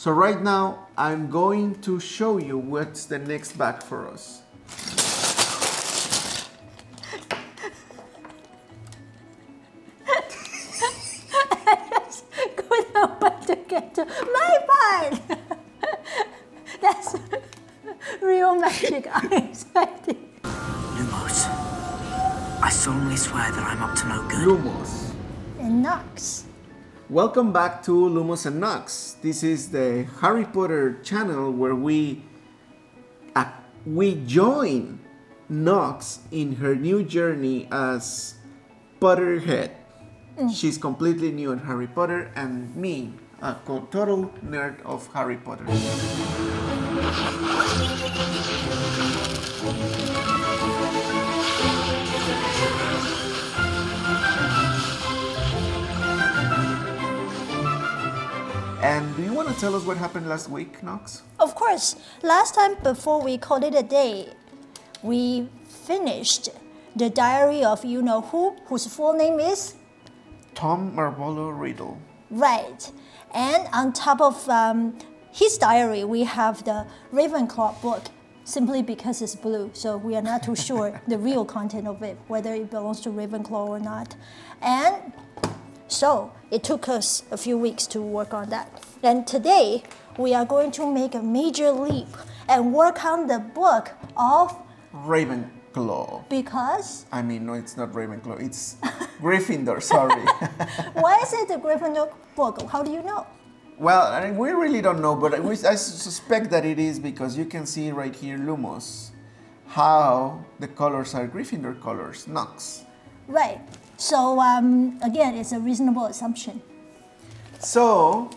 So right now, I'm going to show you what's the next bag for us. Couldn't wait to get to my part. That's real magic. I'm excited. Lumos, I solemnly swear that I'm up to no good. Lumos. And Nox. Welcome back to Lumos and Nox. This is the Harry Potter channel where we join Nox in her new journey as Potterhead. She's completely new in Harry Potter, and me, a total nerd of Harry Potter. And do you want to tell us what happened last week, Nox? Of course, last time before we called it a day, we finished the diary of you know who, whose full name is? Tom Marvolo Riddle. Right. And on top of his diary, we have the Ravenclaw book, simply because it's blue. So we are not too sure the real content of it, whether it belongs to Ravenclaw or not. And so it took us a few weeks to work on that. And today, we are going to make a major leap and work on the book of Ravenclaw. Because I mean, no, it's not Ravenclaw. It's Gryffindor, sorry. why is it the Gryffindor book? How do you know? Well, we really don't know, but I suspect that it is because you can see right here, Lumos, how the colors are Gryffindor colors, Nox. Right. So again, it's a reasonable assumption. So,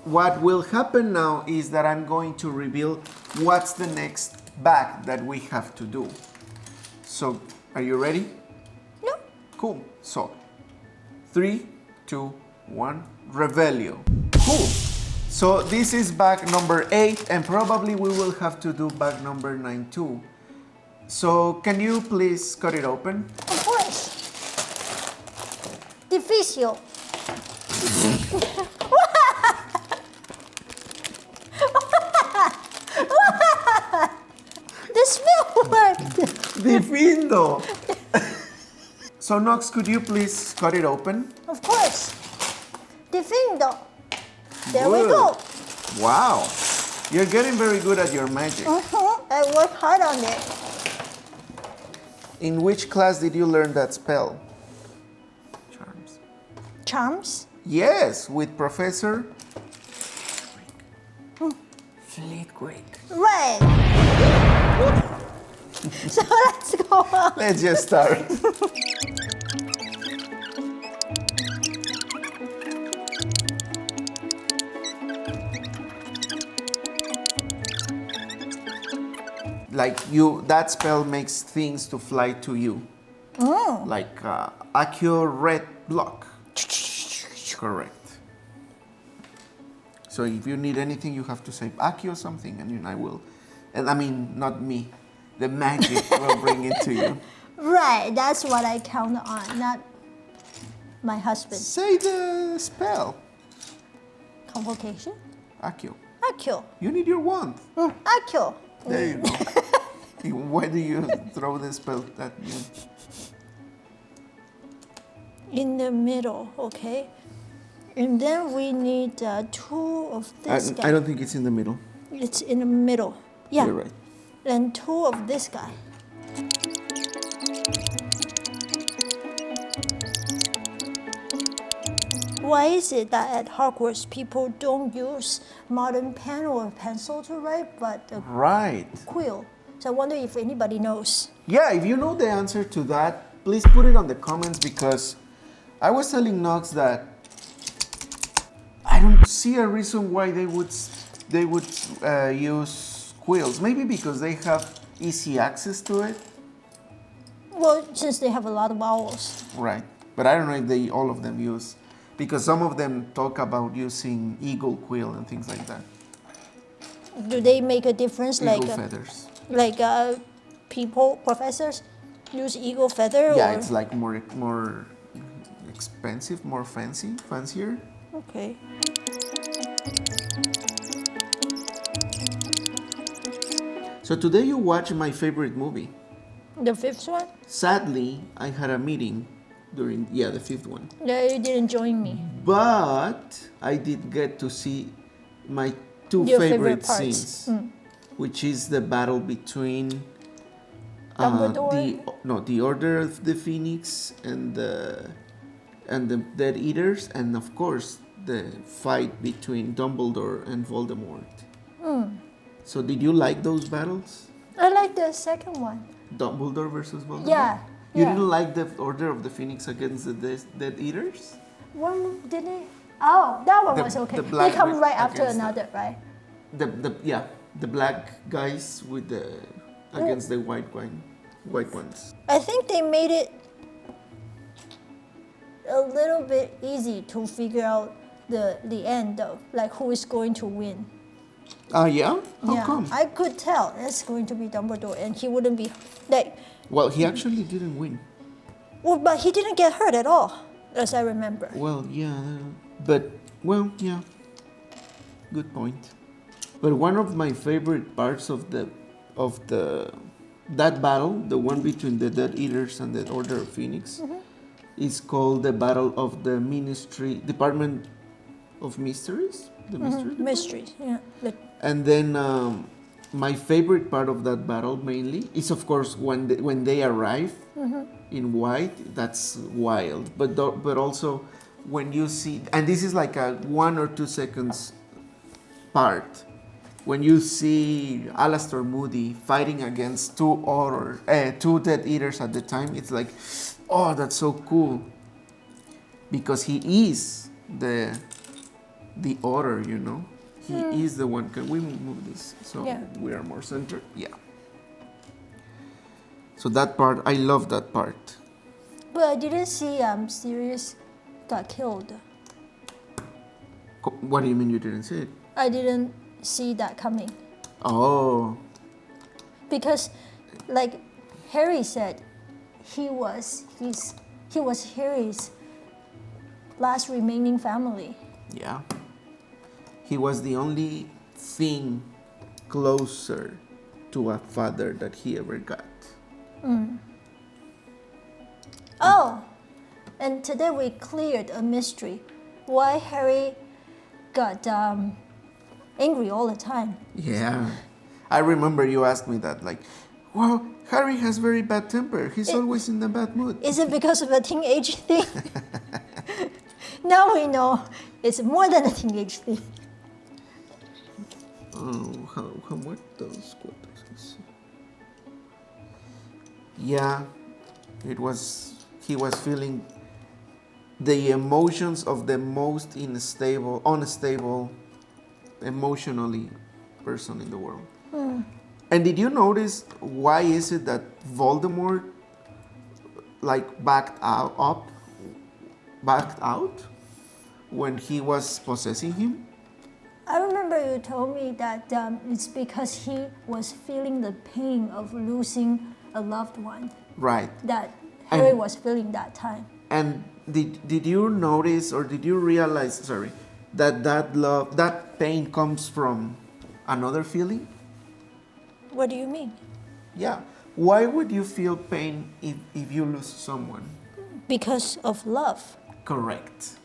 what will happen now is that I'm going to reveal what's the next bag that we have to do. So, are you ready? No. Cool. So, 3, 2, 1, Revelio. Cool. So this is bag number 8, and probably we will have to do bag number 9 too. So can you please cut it open? Of course. Difícil. The spell worked. Difindo. So Nox, could you please cut it open? Of course. Difindo. There we Good. go. Wow. You're getting very good at your magic. I worked hard on it. In which class did you learn that spell? Charms. Charms? Yes, with Professor Flitwick. Right. So let's go on. Let's just start. Like that spell makes things to fly to you. Like Accio red block. Correct. So if you need anything, you have to say Accio something, and then I will. And I mean, not me. The magic will bring it to you. Right, that's what I count on, not my husband. Say the spell. Convocation? Accio. Accio. You need your wand. Accio. There you go. Why do you throw the spell at you? In the middle, okay? And then we need 2 of this guy. I don't think it's in the middle. It's in the middle. Yeah. You're right. And 2 of this guy. Why is it that at Hogwarts people don't use modern pen or pencil to write, but a Right. quill? So I wonder if anybody knows. Yeah, if you know the answer to that, please put it on the comments, because I was telling Nox that I don't see a reason why they would use quills. Maybe because they have easy access to it. Well, since they have a lot of vowels. Right. But I don't know if all of them use, because some of them talk about using eagle quill and things like that. Do they make a difference? Eagle feathers. Like people, professors use eagle feather? Yeah, or? it's like more expensive, more fancier. Okay. So today you watched my favorite movie. The fifth one? Sadly, I had a meeting during, the fifth one. Yeah, you didn't join me. But I did get to see my two Your favorite parts. scenes, which is the battle between Dumbledore? the Order of the Phoenix and the Death Eaters, and of course the fight between Dumbledore and Voldemort. So did you like those battles? I like the second one. Dumbledore versus Voldemort? Yeah. You yeah. didn't like the Order of the Phoenix against the Death Eaters? One didn't. Oh, that one was okay. the black They come with- right after against another, right? The black guys with the against the white ones. I think they made it a little bit easy to figure out the end though, like who is going to win. Yeah? How yeah, come? I could tell it's going to be Dumbledore, and he wouldn't be like. Well, he actually didn't win. Well, but he didn't get hurt at all, as I remember. Well, yeah, but well, yeah. Good point. But one of my favorite parts of that battle, the one between the Death Eaters and the Order of Phoenix, is called the Battle of the Department of Mysteries. The Mystery Mysteries, yeah. And then my favorite part of that battle mainly is, of course, when they arrive in white. That's wild. But also when you see, and this is like a 1 or 2 seconds part, when you see Alastor Moody fighting against two Death Eaters at the time, it's like, oh, that's so cool, because he is the Order, you know. He is the one. Can we move this so we are more centered? Yeah. So that part, I love that part. But I didn't see Sirius got killed. What do you mean you didn't see it? I didn't see that coming. Oh. Because, like Harry said, he was Harry's last remaining family. Yeah. He was the only thing closer to a father that he ever got. Oh, and today we cleared a mystery. Why Harry got angry all the time. Yeah. I remember you asked me that, like, well, Harry has very bad temper. He's always in a bad mood. Is it because of a teenage thing? Now we know it's more than a teenage thing. Oh, how muertos cuantos. Yeah, he was feeling the emotions of the most unstable, emotionally person in the world. And did you notice why is it that Voldemort backed out when he was possessing him? I remember you told me that it's because he was feeling the pain of losing a loved one. Right. That Harry was feeling that time. And did you notice or did you realize, that pain comes from another feeling? What do you mean? Yeah. Why would you feel pain if you lose someone? Because of love. Correct.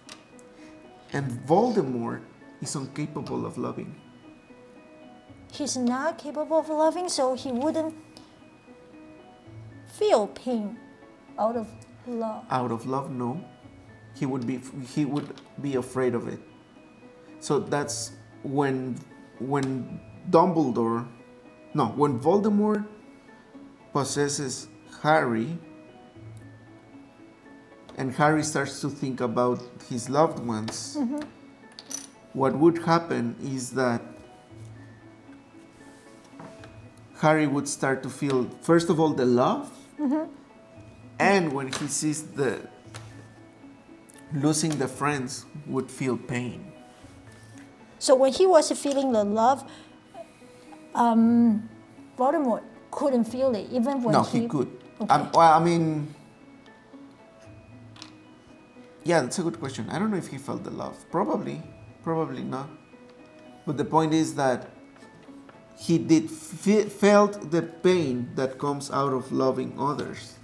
And Voldemort is incapable of loving. He's not capable of loving, so he wouldn't feel pain out of love. Out of love, no. He would be afraid of it. So that's when Voldemort possesses Harry, and Harry starts to think about his loved ones, what would happen is that Harry would start to feel, first of all, the love, and when he sees losing the friends, would feel pain. So when he was feeling the love, Voldemort couldn't feel it, even when he could. Okay. Yeah, that's a good question. I don't know if he felt the love. Probably not. But the point is that he did felt the pain that comes out of loving others.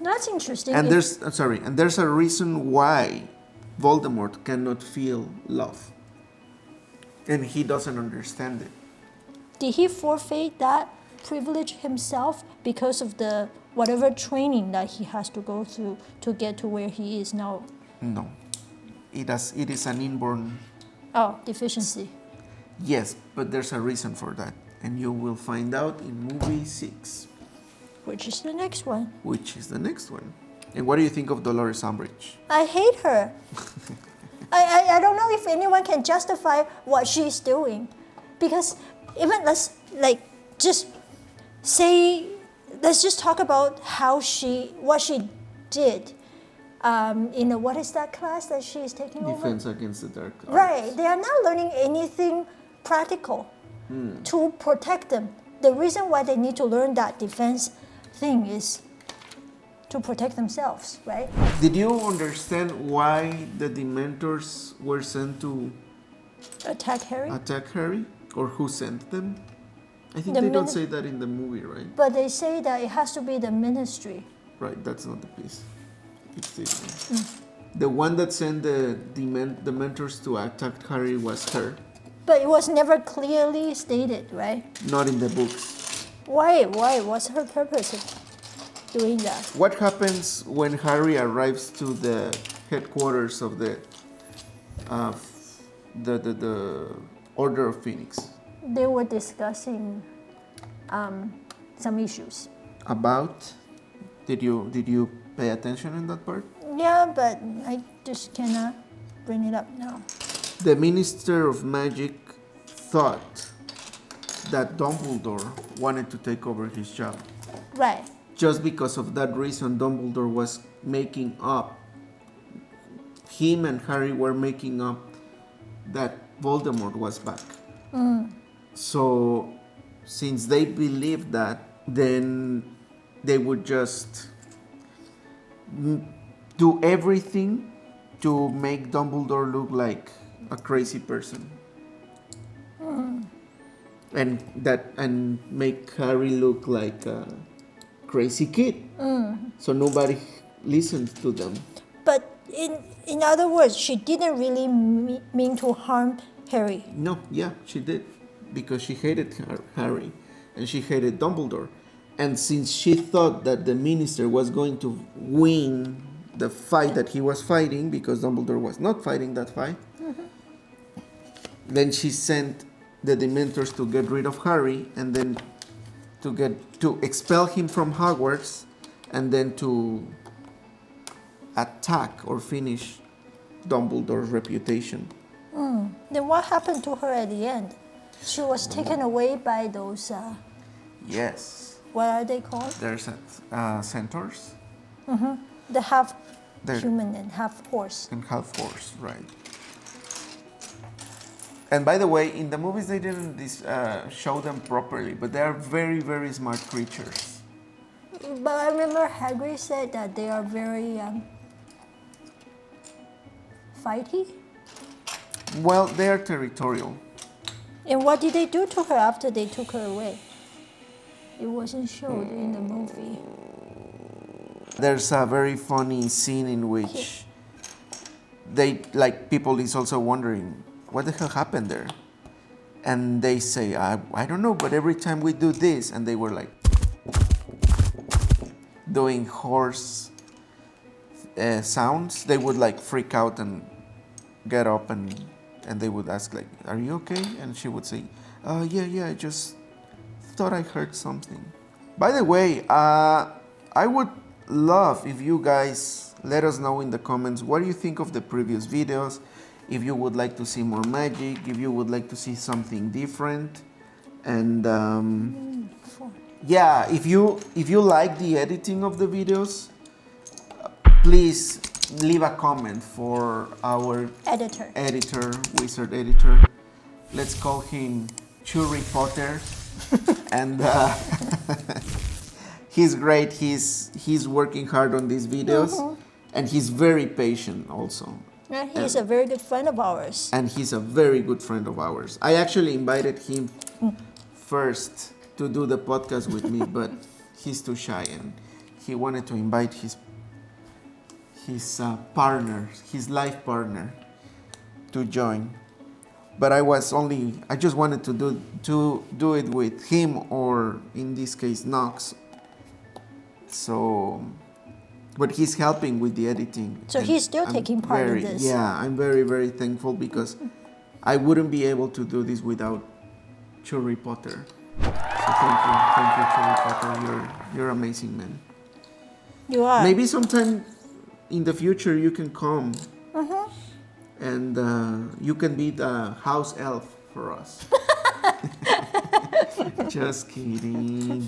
That's interesting. And there's a reason why Voldemort cannot feel love. And he doesn't understand it. Did he forfeit that privilege himself because of the whatever training that he has to go through to get to where he is now? No. It is an inborn... deficiency. Yes, but there's a reason for that. And you will find out in movie 6. Which is the next one. And what do you think of Dolores Umbridge? I hate her. I don't know if anyone can justify what she's doing. Because even let's just talk about what she did in what is that class that she is taking over? Defense Against the Dark Arts. Right. They are not learning anything practical to protect them. The reason why they need to learn that defense thing is to protect themselves, right? Did you understand why the dementors were sent to Attack Harry? Or who sent them? I think The they don't say that in the movie, right? But they say that it has to be the ministry. Right, that's not the piece. It's this one. The one that sent the dementors to attack Harry was her. But it was never clearly stated, right? Not in the books. Why? What's her purpose of doing that? What happens when Harry arrives to the headquarters of the Order of Phoenix? They were discussing some issues. About? Did you pay attention in that part? Yeah, but I just cannot bring it up now. The Minister of Magic thought that Dumbledore wanted to take over his job. Right. Just because of that reason, Dumbledore was making up, him and Harry were making up that Voldemort was back. So, since they believed that, then they would just do everything to make Dumbledore look like a crazy person. And make Harry look like a crazy kid. So nobody listened to them. But in other words, she didn't really mean to harm Harry. No, yeah, she did. Because she hated Harry and she hated Dumbledore. And since she thought that the minister was going to win the fight that he was fighting, because Dumbledore was not fighting that fight, then she sent the Dementors to get rid of Harry and then to expel him from Hogwarts and then to attack or finish Dumbledore's reputation. Then what happened to her at the end? She was taken away by those, Yes. what are they called? There's centaurs. The half They're- human and half horse. And half horse, right. And by the way, in the movies they didn't show them properly, but they are very, very smart creatures. But I remember Hagrid said that they are very fighty. Well, they are territorial. And what did they do to her after they took her away? It wasn't showed in the movie. There's a very funny scene in which people is also wondering, what the hell happened there? And they say, I don't know, but every time we do this, and they were like doing horse sounds, they would like freak out and get up and they would ask like, are you okay? And she would say, yeah, I just thought I heard something. By the way, I would love if you guys let us know in the comments what do you think of the previous videos, if you would like to see more magic, if you would like to see something different, and yeah, if you like the editing of the videos, please leave a comment for our wizard editor. Let's call him Chewy Potter. And he's great. He's working hard on these videos, and he's very patient also. Yeah, he's a very good friend of ours. And he's a very good friend of ours. I actually invited him first to do the podcast with me, but he's too shy and he wanted to invite his partner, his life partner, to join. But I just wanted to do it with him, or in this case Nox. So, but he's helping with the editing. So he's still taking part in this. Yeah, I'm very, very thankful because I wouldn't be able to do this without Chewy Potter. So thank you, Chewy Potter. You're amazing, man. You are. Maybe sometime in the future you can come. And you can be the house elf for us. Just kidding.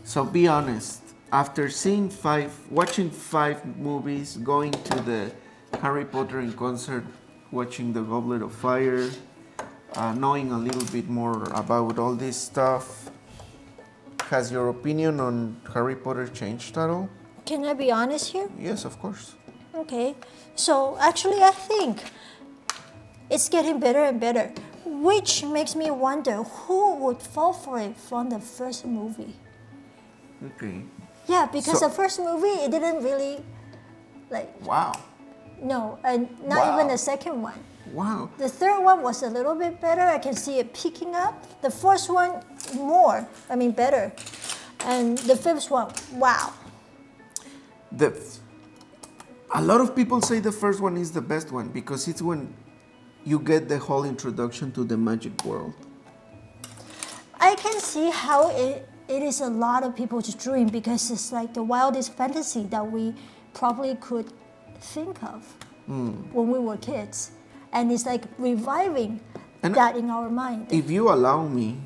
So be honest. After watching 5 movies, going to the Harry Potter in concert, watching the Goblet of Fire, knowing a little bit more about all this stuff, has your opinion on Harry Potter changed at all? Can I be honest here? Yes, of course. Okay, so actually I think it's getting better and better, which makes me wonder who would fall for it from the first movie. Okay. Yeah, because So- the first movie, it didn't really, Wow. no, and not Wow. even the second one. Wow. The third one was a little bit better. I can see it picking up. The fourth one, better. And the fifth one, wow. A lot of people say the first one is the best one because it's when you get the whole introduction to the magic world. I can see how it is a lot of people's dream because it's like the wildest fantasy that we probably could think of when we were kids. And it's like reviving that in our mind. If you allow me,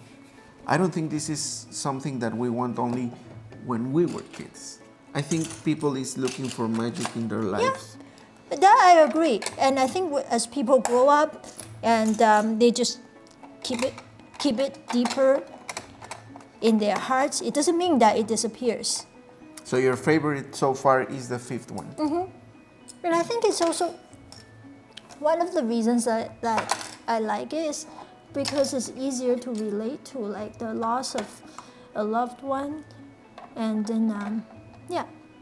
I don't think this is something that we want only when we were kids. I think people is looking for magic in their lives. But that I agree. And I think as people grow up and they just keep it deeper in their hearts, it doesn't mean that it disappears. So your favorite so far is the 5th one? And I think it's also one of the reasons that I like it is because it's easier to relate to, like the loss of a loved one. And then,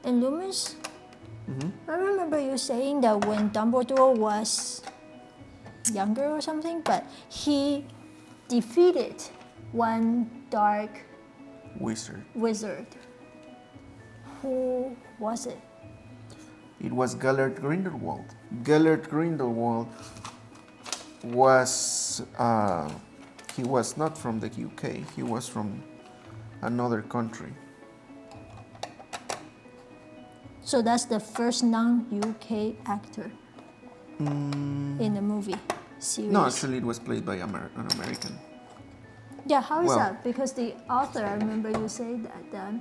and Lumos, I remember you saying that when Dumbledore was younger or something, but he defeated one dark wizard. Who was it? It was Gellert Grindelwald. Gellert Grindelwald was, he was not from the UK, he was from another country. So that's the first non-UK actor in the movie series. No, actually it was played by an American. Yeah, how is Well- that? Because the author, I remember you say that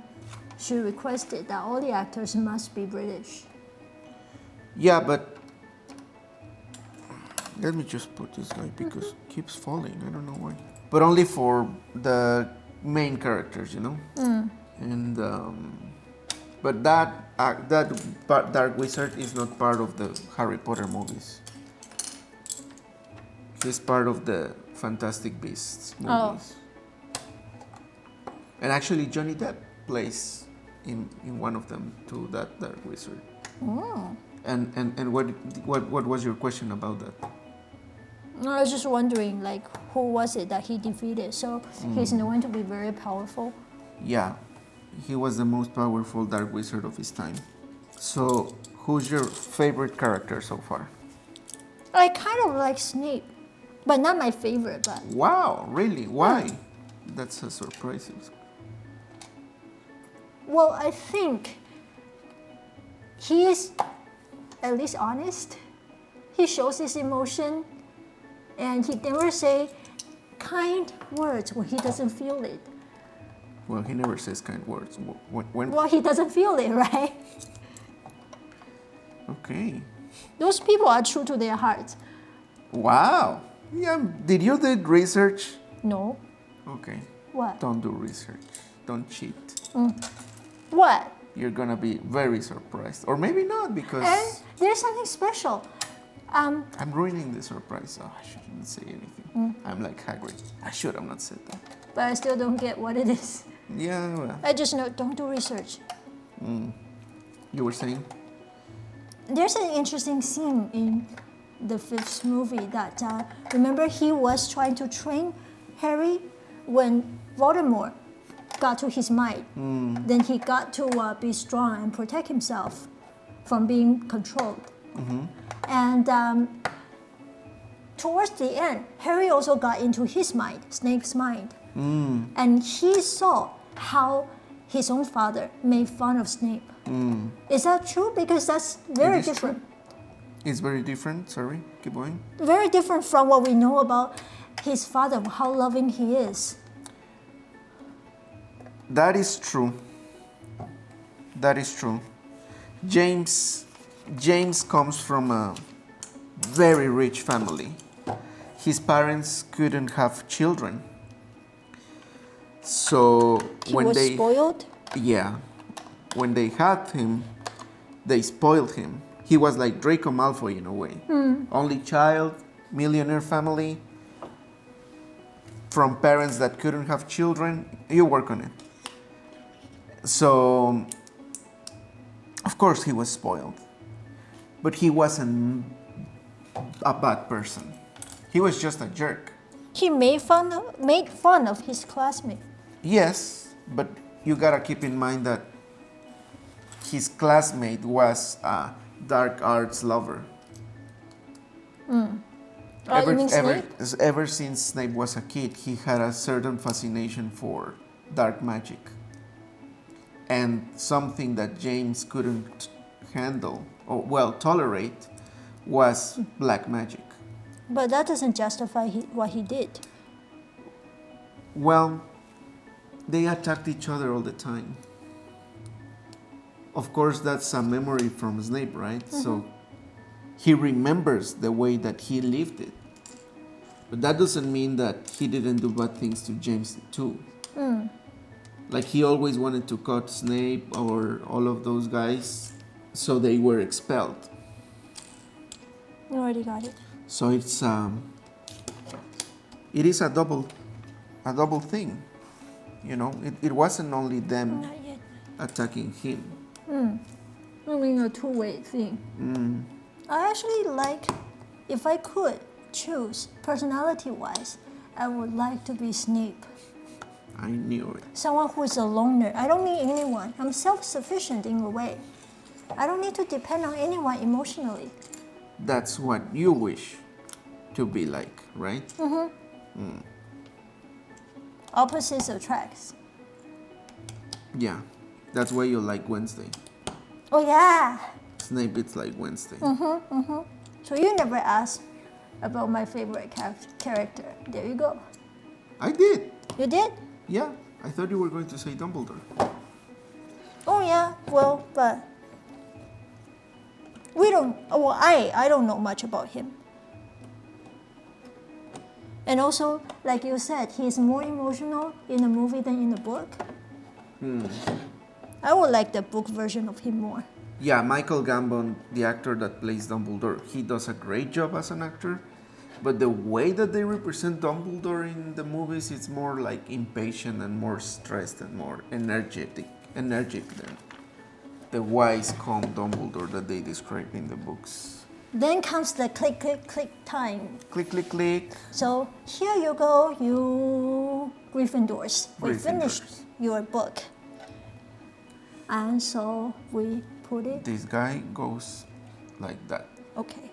she requested that all the actors must be British. Yeah, but let me just put this guy because it keeps falling. I don't know why. But only for the main characters, you know. And but that dark wizard is not part of the Harry Potter movies. He's part of the Fantastic Beasts movies. And actually, Johnny Depp plays in one of them too. That dark wizard. And what was your question about that? No, I was just wondering, like, who was it that he defeated? So he's known to be very powerful. Yeah, he was the most powerful dark wizard of his time. So, who's your favorite character so far? I kind of like Snape, but not my favorite. But Wow, really? Why? That's a surprise. well, I think he is at least honest. He shows his emotion, and he never say kind words when he doesn't feel it. Well, he never says kind words. When Well, he doesn't feel it, right? Okay. Those people are true to their hearts. Wow. Yeah. Did you do research? No. Okay. What? Don't do research. Don't cheat. What? You're gonna be very surprised. Or maybe not, because And there's something special. I'm ruining the surprise. Oh, I shouldn't say anything. I'm like Hagrid. I should have not said that. But I still don't get what it is. Yeah, well, I just know, don't do research. you were saying? There's an interesting scene in the fifth movie that, remember he was trying to train Harry when Voldemort got to his might. Then he got to be strong and protect himself from being controlled. And towards the end, Harry also got into his mind, Snape's mind. And he saw how his own father made fun of Snape. Is that true? Because that's very different. It's very different. Sorry, keep going. Very different from what we know about his father, how loving he is. That is true. That is true. James comes from a very rich family. His parents couldn't have children. So He when was they spoiled. yeah, when they had him, they spoiled him. He was like Draco Malfoy in a way. Only child, millionaire family, from parents that couldn't have children. You work on it. So, of course, he was spoiled. But he wasn't a bad person. He was just a jerk. He made fun of his classmate. Yes, but you gotta keep in mind that his classmate was a dark arts lover. You mean Snape? Ever since Snape was a kid, he had a certain fascination for dark magic. And something that James couldn't handle, or well, tolerate, was black magic. But that doesn't justify what he did. Well, they attacked each other all the time. Of course, that's a memory from Snape, right? So he remembers the way that he lived it. But that doesn't mean that he didn't do bad things to James too. Like he always wanted to cut Snape or all of those guys, so they were expelled. You already got it. So it is a double thing. You know, it wasn't only them Not yet. attacking him. I mean, a two-way thing. I actually like, if I could choose personality-wise, I would like to be Snape. I knew it. Someone who is a loner. I don't need anyone. I'm self-sufficient in a way. I don't need to depend on anyone emotionally. That's what you wish to be like, right? Opposites attract. Yeah. That's why you like Wednesday. Oh yeah. Snape, it's like Wednesday. So you never asked about my favorite character. There you go. I did. You did? Yeah. I thought you were going to say Dumbledore. Oh yeah. Well, but we don't. Well, I don't know much about him. And also, like you said, he's more emotional in the movie than in the book. I would like the book version of him more. Yeah, Michael Gambon, the actor that plays Dumbledore, he does a great job as an actor. But the way that they represent Dumbledore in the movies, it's more like impatient and more stressed and more energetic than the wise, calm Dumbledore that they describe in the books. Then comes the click, click, click time. Click, click, click. So here you go, you Gryffindors. We finished Gryffindors. your book. And so we put it. This guy goes like that. Okay.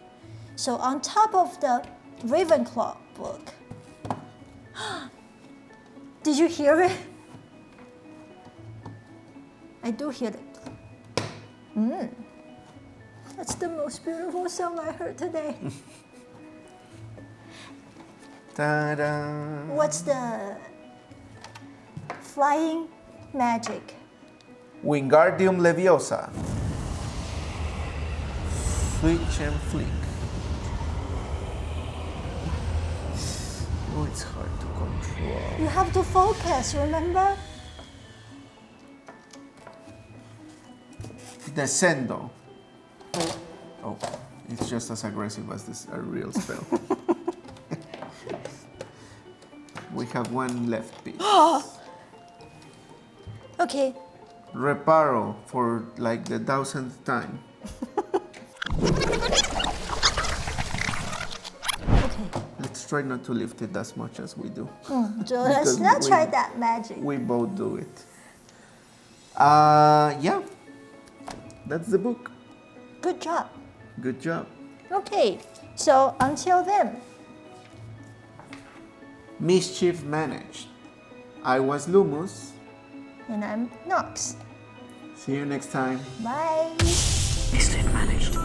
So on top of the Ravenclaw book. Did you hear it? I do hear it. That's the most beautiful song I heard today. Ta-da! What's the flying magic? Wingardium Leviosa. Switch and flick. Oh, it's hard to control. You have to focus, remember? Descendo. Oh, it's just as aggressive as this a real spell. We have one left piece. Okay. Reparo for like the 1000th time. Okay. Let's try not to lift it as much as we do. So Because let's we- try that magic. We both do it. Yeah. That's the book. Good job. Good job. Okay. So until then, Mischief managed. I was Lumos. and I'm Nox. See you next time. Bye. Mischief managed.